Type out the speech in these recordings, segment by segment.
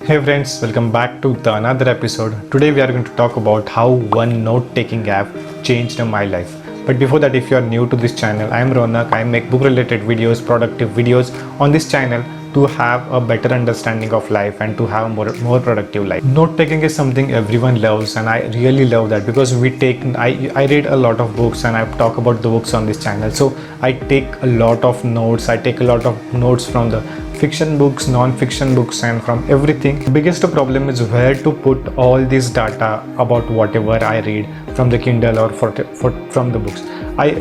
Hey friends, welcome back to the another episode. Today we are going to talk about how one note-taking app changed my life. But before that, if you are new to this channel, I am Ronak. I make book-related videos, productive videos on this channel to have a better understanding of life and to have a more productive life. Note-taking is something everyone loves, and I really love that because I read a lot of books and I talk about the books on this channel. So I take a lot of notes. I take a lot of notes from the fiction books, non-fiction books, and from everything. The biggest problem is where to put all this data about whatever I read from the Kindle or from the books.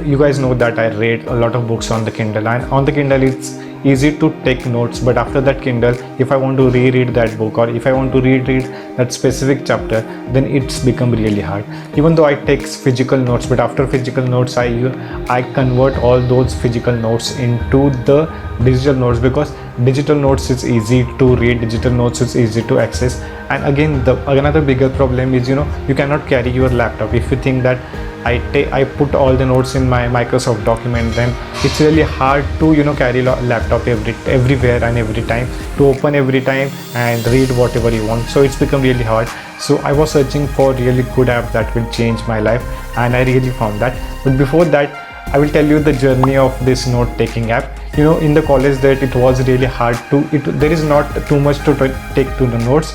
You guys know that I read a lot of books on the Kindle, and on the Kindle it's easy to take notes, but after that Kindle, if I want to reread that book or if I want to reread that specific chapter, then it's become really hard. Even though I take physical notes, but after physical notes I convert all those physical notes into the digital notes, because digital notes is easy to read, digital notes is easy to access. And again, another bigger problem is, you cannot carry your laptop. If you think that I put all the notes in my Microsoft document, then it's really hard to carry laptop everywhere and every time, to open every time and read whatever you want. So it's become really hard. So I was searching for really good app that will change my life, and I really found that. But before that, I will tell you the journey of this note-taking app. In the college that it was really hard there is not too much to take to the notes.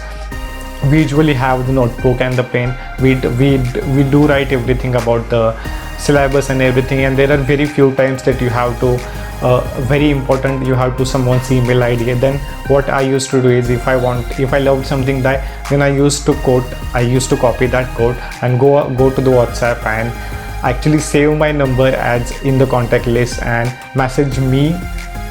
We usually have the notebook and the pen. We do write everything about the syllabus and everything, and there are very few times that you have to very important, you have to someone's email ID. Then what I used to do is, if I loved something, then I used to copy that code and go to the WhatsApp and actually save my number as in the contact list and message me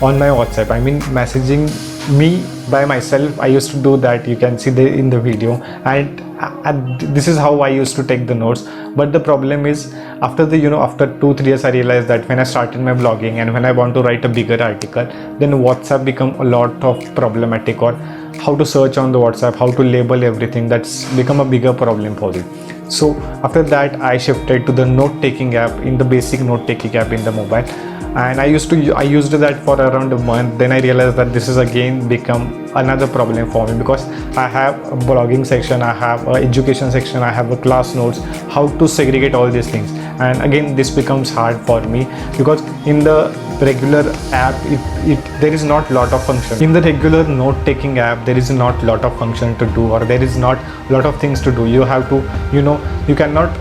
on my WhatsApp. I mean, messaging me by myself. I used to do that. You can see in the video, and this is how I used to take the notes. But the problem is, after 2-3 years, I realized that when I started my blogging and when I want to write a bigger article, then WhatsApp become a lot of problematic, or how to search on the WhatsApp, how to label everything, that's become a bigger problem for me. So after that, I shifted to the note-taking app, in the basic note-taking app in the mobile, and I used that for around a month. Then I realized that this is again become another problem for me, because I have a blogging section, I have an education section, I have a class notes, how to segregate all these things. And again, this becomes hard for me, because in the regular app there is not lot of function. In the regular note-taking app, there is not lot of function to do, or there is not lot of things to do. You have to, you cannot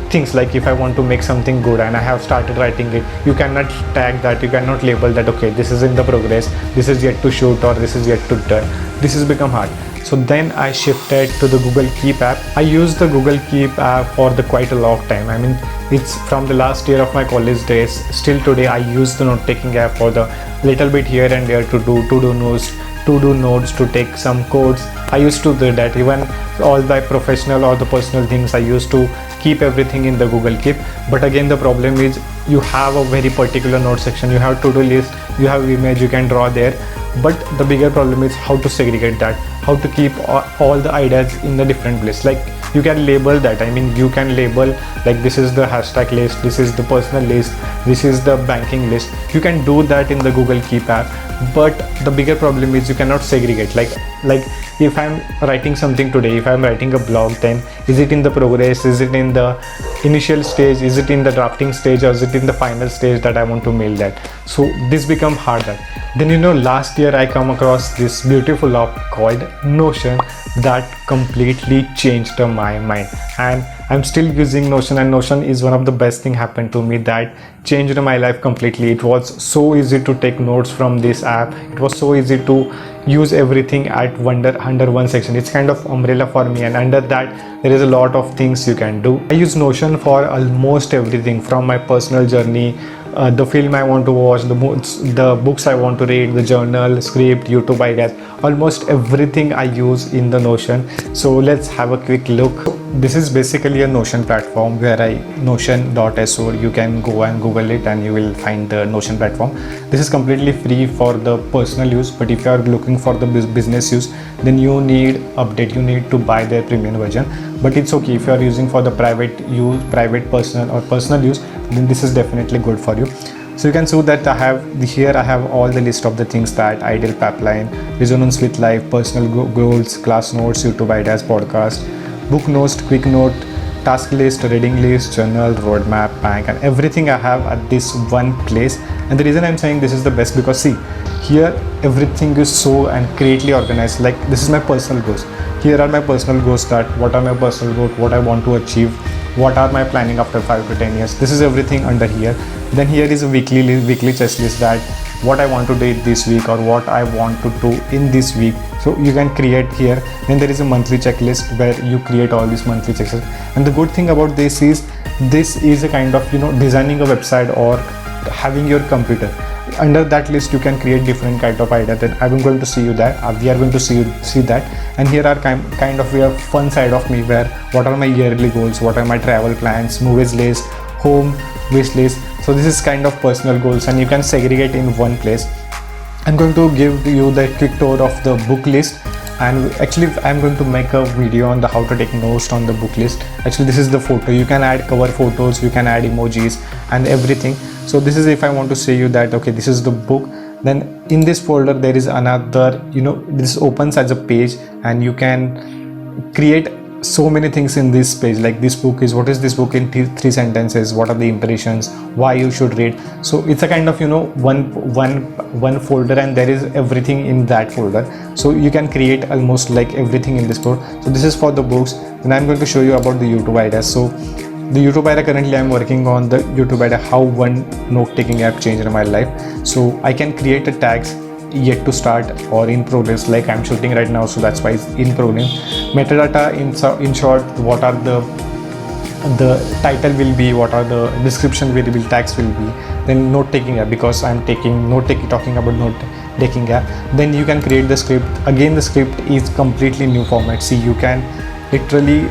things like, if I want to make something good and I have started writing it, you cannot tag that, you cannot label that, okay, this is in the progress, this is yet to shoot, or this is yet to done. This has become hard. So then I shifted to the Google Keep app. I used the Google Keep app for quite a long time. I mean, it's from the last year of my college days. Still today, I use the note-taking app for the little bit here and there to do notes, to take some codes. I used to do that. Even all the professional or the personal things, I used to keep everything in the Google Keep. But again, the problem is, you have a very particular note section, you have to-do list, you have image, you can draw there. But the bigger problem is how to segregate that, how to keep all the ideas in the different place. Like, you can label that. I mean, you can label like, this is the hashtag list, this is the personal list, this is the banking list. You can do that in the Google Keep app, but the bigger problem is you cannot segregate. Like if I'm writing something today, if I'm writing a blog, then is it in the progress, is it in the initial stage, is it in the drafting stage, or is it in the final stage that I want to mail that? So this become harder. Then last year I come across this beautiful app called Notion that completely changed my mind, and I'm still using Notion, and Notion is one of the best thing happened to me that changed my life completely. It was so easy to take notes from this app. It was so easy to use everything under one section. It's kind of umbrella for me, and under that there is a lot of things you can do. I use Notion for almost everything, from my personal journey, the film I want to watch, the books I want to read, the journal, script, YouTube ideas, almost everything I use in the Notion. So let's have a quick look. This is basically a Notion platform where Notion.so, you can go and Google it and you will find the Notion platform. This is completely free for the personal use, but if you are looking for the business use, then you need to buy their premium version. But it's okay if you are using for the private personal use, then this is definitely good for you. So you can see that I have all the list of the things that ideal pipeline, resonance with life, personal goals, class notes, YouTube ideas, podcast, book notes, quick note, task list, reading list, journal, roadmap, bank, and everything I have at this one place. And the reason I'm saying this is the best, because see, here everything is so and greatly organized. Like, this is my personal goals. Here are my personal goals, that what are my personal goals, what I want to achieve, what are my planning after 5 to 10 years. This is everything under here. Then here is a weekly checklist, that what I want to do this week or what I want to do in this week. So you can create here. Then there is a monthly checklist where you create all these monthly checklists. And the good thing about this is a kind of, designing a website or having your computer. Under that list you can create different kind of idea. Then I'm going to see you that we are going to see that. And here are kind of a fun side of me, where what are my yearly goals, what are my travel plans, movies list, home wish list. So this is kind of personal goals, and you can segregate in one place. I'm going to give you the quick tour of the book list, and actually I'm going to make a video on the how to take notes on the book list. Actually, this is the photo. You can add cover photos, you can add emojis and everything. So this is if I want to say you that okay, this is the book. Then in this folder there is another, this opens as a page, and you can create so many things in this page. Like, this book is, what is this book in three sentences, what are the impressions, why you should read. So it's a kind of one folder, and there is everything in that folder. So you can create almost like everything in this folder. So this is for the books. And I'm going to show you about the YouTube ideas. So the YouTube idea, currently I'm working on the YouTube idea, how one note-taking app changed my life. So I can create a tags yet to start or in progress, like I'm shooting right now, so that's why it's in progress. Metadata, in short, what are the title will be, what are the description variable tags will be. Then note-taking app, because I'm talking about note-taking app. Then you can create the script. Again, the script is completely new format. See, you can literally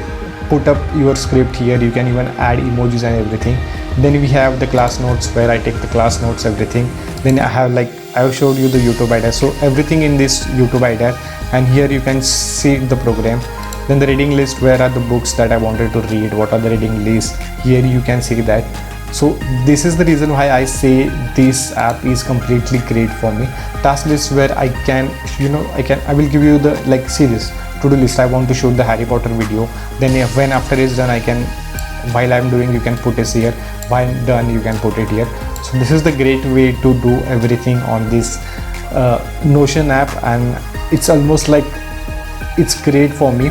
put up your script here. You can even add emojis and everything. Then we have the class notes, where I take the class notes, everything. Then I have showed you the YouTube idea. So everything in this YouTube idea, and here you can see the program. Then the reading list, where are the books that I wanted to read, what are the reading lists. Here you can see that. So this is the reason why I say this app is completely great for me. Task list, where I will give you the series to-do list. I want to shoot the Harry Potter video. Then when after it's done, while I'm doing, you can put it here. While done, you can put it here. So this is the great way to do everything on this Notion app, and it's almost like it's great for me.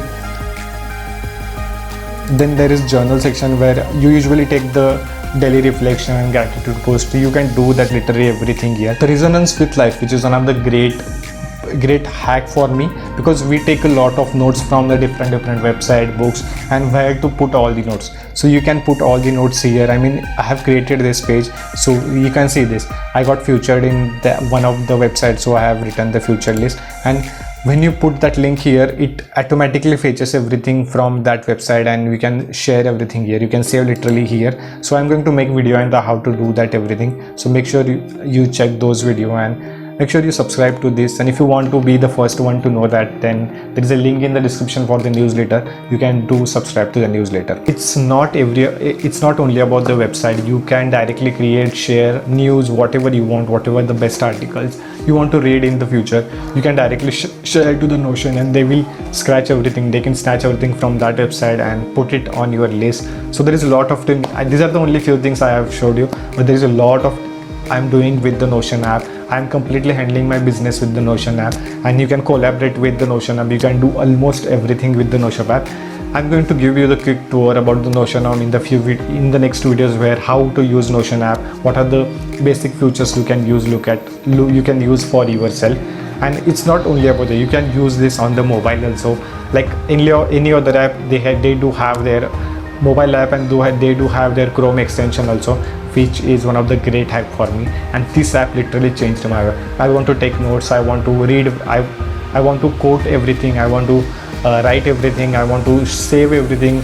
Then there is journal section, where you usually take the daily reflection and gratitude post. You can do that literally everything here. The resonance with life, which is one of the great hack for me, because we take a lot of notes from the different website, books, and where to put all the notes. So you can put all the notes here. I have created this page, so you can see this. I got featured in one of the websites, so I have written the featured list. And when you put that link here, it automatically fetches everything from that website, and we can share everything here. You can save literally here. So I'm going to make video on how to do that everything. So make sure you check those video, and make sure you subscribe to this. And if you want to be the first one to know that, then there is a link in the description for the newsletter. You can subscribe to the newsletter. It's not only about the website. You can directly create, share news, whatever you want, whatever the best articles you want to read in the future. You can directly share to the Notion, and they will scratch everything. They can snatch everything from that website and put it on your list. So there is a lot of things. These are the only few things I have showed you, but there is a lot of I'm doing with the Notion app. I'm completely handling my business with the Notion app, and you can collaborate with the Notion app. You can do almost everything with the Notion app. I'm going to give you the quick tour about the Notion app in the next videos, where how to use Notion app, what are the basic features you can use, you can use for yourself. And it's not only about that. You can use this on the mobile also. Like any other app, they do have their mobile app, and they do have their Chrome extension also, which is one of the great hack for me. And this app literally changed my life. I want to take notes, I want to read, I want to quote everything, I want to write everything, I want to save everything.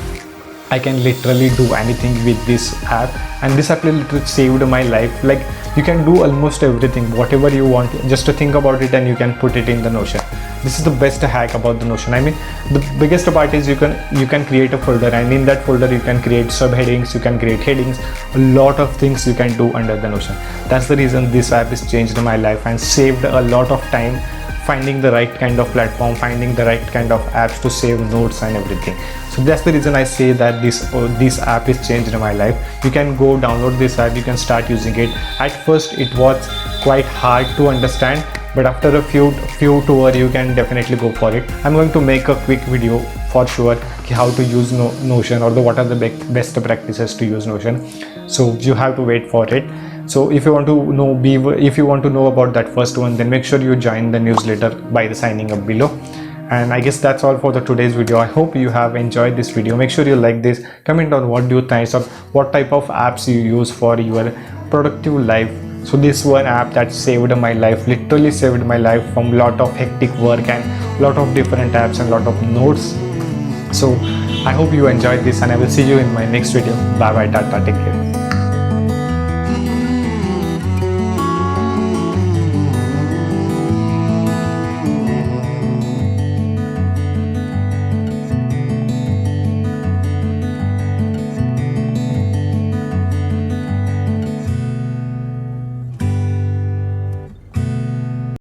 I can literally do anything with this app, and this app literally saved my life. Like, You can do almost everything, whatever you want, just to think about it and you can put it in the Notion. This is the best hack about the Notion. I mean, the biggest part is you can create a folder, and in that folder you can create subheadings, you can create headings, a lot of things you can do under the Notion. That's the reason this app has changed my life and saved a lot of time finding the right kind of platform, finding the right kind of apps to save notes and everything. So that's the reason I say that this app has changed my life. You can go download this app, you can start using it. At first it was quite hard to understand, but after a few tour you can definitely go for it. I'm going to make a quick video for sure how to use Notion, or what are the best practices to use Notion. So you have to wait for it. So if you want to know about that first one, then make sure you join the newsletter by the signing up below. And I guess that's all for the today's video. I hope you have enjoyed this video. Make sure you like this, comment on what do you think of what type of apps you use for your productive life. So this one app that saved my life, literally saved my life from lot of hectic work and lot of different apps and lot of notes. So I hope you enjoyed this, and I will see you in my next video. Bye bye, tata, take care.